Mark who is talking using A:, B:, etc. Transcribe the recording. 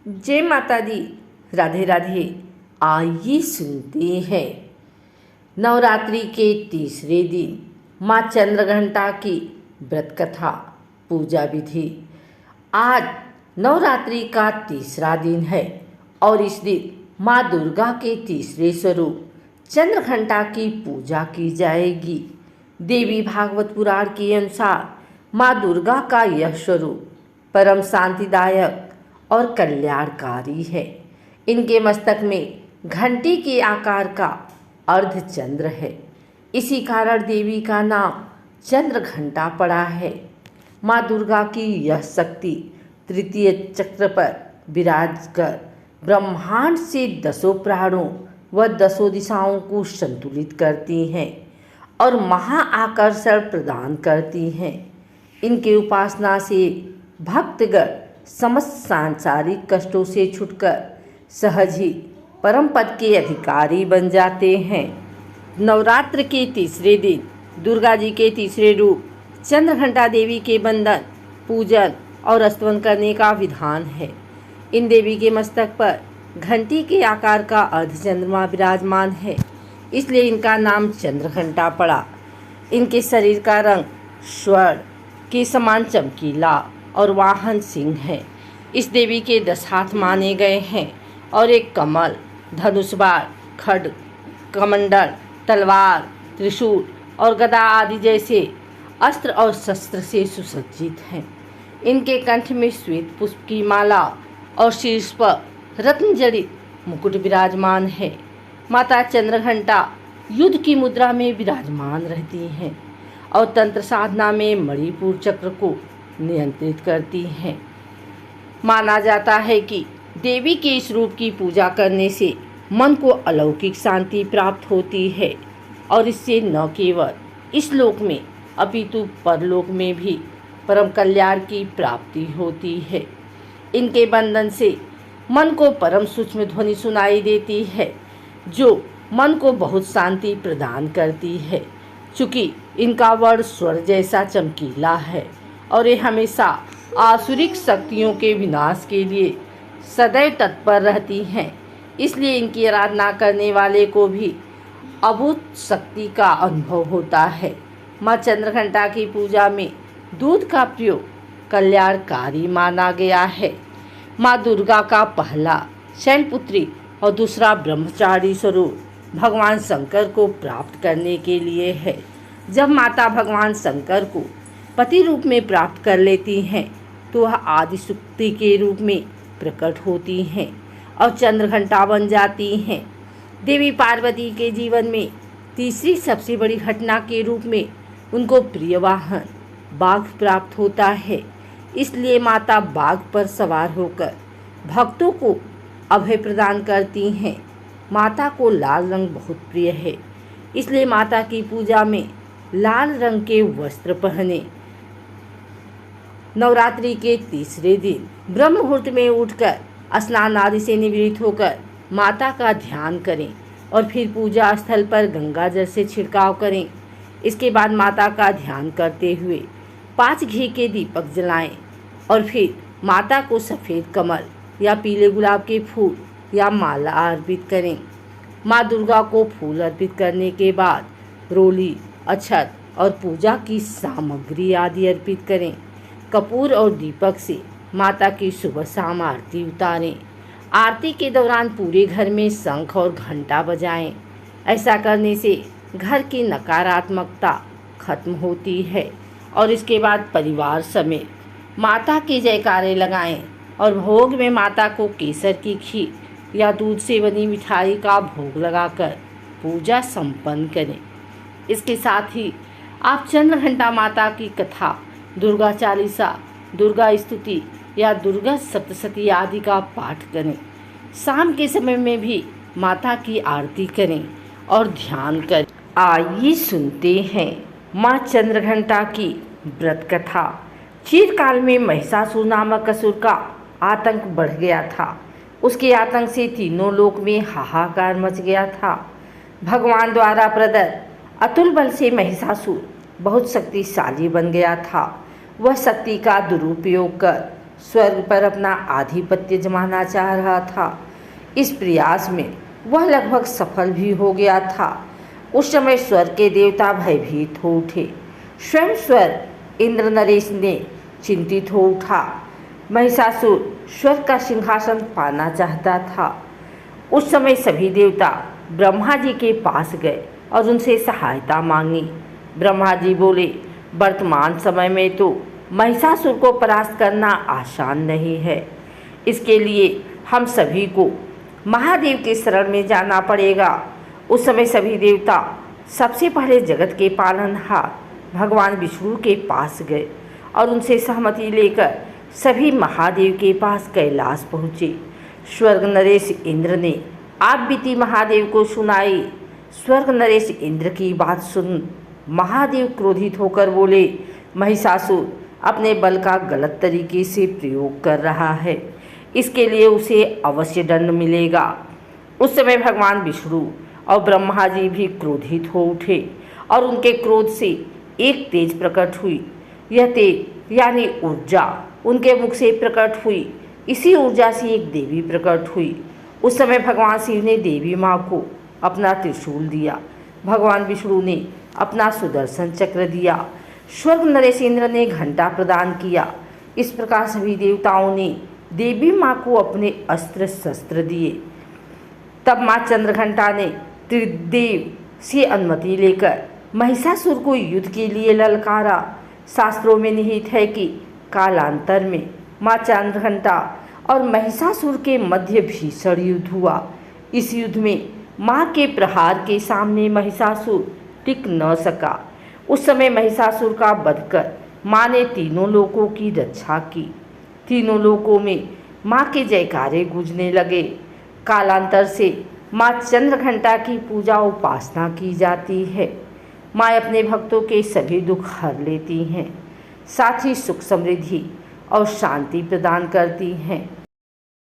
A: जय माता दी। राधे राधे। आइए सुनते हैं नवरात्रि के तीसरे दिन माँ चंद्रघंटा की व्रत कथा पूजा विधि। आज नवरात्रि का तीसरा दिन है और इस दिन माँ दुर्गा के तीसरे स्वरूप चंद्रघंटा की पूजा की जाएगी। देवी भागवत पुराण के अनुसार माँ दुर्गा का यह स्वरूप परम शांतिदायक और कल्याणकारी है। इनके मस्तक में घंटी के आकार का अर्धचंद्र है। इसी कारण देवी का नाम चंद्रघंटा पड़ा है। माँ दुर्गा की यह शक्ति तृतीय चक्र पर विराज कर ब्रह्मांड से दसों प्राणों व दसों दिशाओं को संतुलित करती हैं और महाआकर्षण प्रदान करती हैं। इनके उपासना से भक्तगण समस्त सांसारिक कष्टों से छुटकर सहज ही परम पद के अधिकारी बन जाते हैं। नवरात्र के तीसरे दिन दुर्गा जी के तीसरे रूप चंद्रघंटा देवी के बंधन, पूजन और स्तवन करने का विधान है। इन देवी के मस्तक पर घंटी के आकार का अर्धचंद्रमा विराजमान है, इसलिए इनका नाम चंद्रघंटा पड़ा। इनके शरीर का रंग स्वर्ण के समान चमकीला और वाहन सिंह है। इस देवी के 10 हाथ माने गए हैं और एक कमल, धनुष बाण, खड्ग, कमंडल, तलवार, त्रिशूल और गदा आदि जैसे अस्त्र और शस्त्र से सुसज्जित हैं। इनके कंठ में श्वेत पुष्प की माला और शीर्ष पर रत्न जड़ित मुकुट विराजमान है। माता चंद्रघंटा युद्ध की मुद्रा में विराजमान रहती हैं और तंत्र साधना में मणिपुर चक्र को नियंत्रित करती हैं। माना जाता है कि देवी के इस रूप की पूजा करने से मन को अलौकिक शांति प्राप्त होती है और इससे न केवल इस लोक में अपितु परलोक में भी परम कल्याण की प्राप्ति होती है। इनके बंधन से मन को परम सूक्ष्म ध्वनि सुनाई देती है जो मन को बहुत शांति प्रदान करती है। चूँकि इनका वर्ण स्वर जैसा चमकीला है और ये हमेशा आसुरिक शक्तियों के विनाश के लिए सदैव तत्पर रहती हैं, इसलिए इनकी आराधना करने वाले को भी अभूत शक्ति का अनुभव होता है। माँ चंद्रघंटा की पूजा में दूध का प्रयोग कल्याणकारी माना गया है। माँ दुर्गा का पहला शैलपुत्री और दूसरा ब्रह्मचारी स्वरूप भगवान शंकर को प्राप्त करने के लिए है। जब माता भगवान शंकर को पति रूप में प्राप्त कर लेती हैं तो वह आदिशक्ति के रूप में प्रकट होती हैं और चंद्रघंटा बन जाती हैं। देवी पार्वती के जीवन में तीसरी सबसे बड़ी घटना के रूप में उनको प्रिय वाहन बाघ प्राप्त होता है, इसलिए माता बाघ पर सवार होकर भक्तों को अभय प्रदान करती हैं। माता को लाल रंग बहुत प्रिय है, इसलिए माता की पूजा में लाल रंग के वस्त्र पहने। नवरात्रि के तीसरे दिन ब्रह्म मुहूर्त में उठकर स्नान आदि से निवृत्त होकर माता का ध्यान करें और फिर पूजा स्थल पर गंगा जल से छिड़काव करें। इसके बाद माता का ध्यान करते हुए 5 घी के दीपक जलाएं और फिर माता को सफ़ेद कमल या पीले गुलाब के फूल या माला अर्पित करें। माँ दुर्गा को फूल अर्पित करने के बाद रोली, अक्षत और पूजा की सामग्री आदि अर्पित करें। कपूर और दीपक से माता की सुबह शाम आरती उतारें। आरती के दौरान पूरे घर में शंख और घंटा बजाएं। ऐसा करने से घर की नकारात्मकता खत्म होती है और इसके बाद परिवार समेत माता के जयकारे लगाएं और भोग में माता को केसर की खीर या दूध से बनी मिठाई का भोग लगाकर पूजा संपन्न करें। इसके साथ ही आप चंद्रघंटा माता की कथा, दुर्गा चालीसा, दुर्गा स्तुति या दुर्गा सप्तशती आदि का पाठ करें। शाम के समय में भी माता की आरती करें और ध्यान करें। आइए सुनते हैं माँ चंद्रघंटा की व्रत कथा। चिरकाल में महिषासुर नामक असुर का आतंक बढ़ गया था। उसके आतंक से तीनों लोक में हाहाकार मच गया था। भगवान द्वारा प्रदत्त अतुल बल से महिषासुर बहुत शक्तिशाली बन गया था। वह शक्ति का दुरुपयोग कर स्वर्ग पर अपना आधिपत्य जमाना चाह रहा था। इस प्रयास में वह लगभग सफल भी हो गया था। उस समय स्वर्ग के देवता भयभीत हो उठे। स्वयं स्वर्ग इंद्र नरेश ने चिंतित हो उठा। महिषासुर स्वर्ग का सिंहासन पाना चाहता था। उस समय सभी देवता ब्रह्मा जी के पास गए और उनसे सहायता मांगी। ब्रह्मा जी बोले, वर्तमान समय में तो महिषासुर को परास्त करना आसान नहीं है। इसके लिए हम सभी को महादेव के शरण में जाना पड़ेगा। उस समय सभी देवता सबसे पहले जगत के पालनहार भगवान विष्णु के पास गए और उनसे सहमति लेकर सभी महादेव के पास कैलाश पहुँचे। स्वर्ग नरेश इंद्र ने आप बीती महादेव को सुनाई। स्वर्ग नरेश इंद्र की बात सुन महादेव क्रोधित होकर बोले, महिषासुर अपने बल का गलत तरीके से प्रयोग कर रहा है, इसके लिए उसे अवश्य दंड मिलेगा। उस समय भगवान विष्णु और ब्रह्मा जी भी क्रोधित हो उठे और उनके क्रोध से एक तेज प्रकट हुई। यह तेज यानी ऊर्जा उनके मुख से प्रकट हुई। इसी ऊर्जा से एक देवी प्रकट हुई। उस समय भगवान शिव ने देवी माँ को अपना त्रिशूल दिया। भगवान विष्णु ने अपना सुदर्शन चक्र दिया। स्वर्ग नरेश इंद्र ने घंटा प्रदान किया। इस प्रकार सभी देवताओं ने देवी माँ को अपने अस्त्र शस्त्र दिए। तब माँ चंद्रघंटा ने त्रिदेव से अनुमति लेकर महिषासुर को युद्ध के लिए ललकारा। शास्त्रों में निहित है कि कालांतर में माँ चंद्रघंटा और महिषासुर के मध्य भीषण युद्ध हुआ। इस युद्ध में माँ के प्रहार के सामने महिषासुर टिक न सका। उस समय महिषासुर का वध कर माँ ने तीनों लोकों की रक्षा की। तीनों लोकों में माँ के जयकारे गूंजने लगे। कालांतर से माँ चंद्रघंटा की पूजा उपासना की जाती है। माँ अपने भक्तों के सभी दुख हर लेती हैं, साथ ही सुख समृद्धि और शांति प्रदान करती हैं।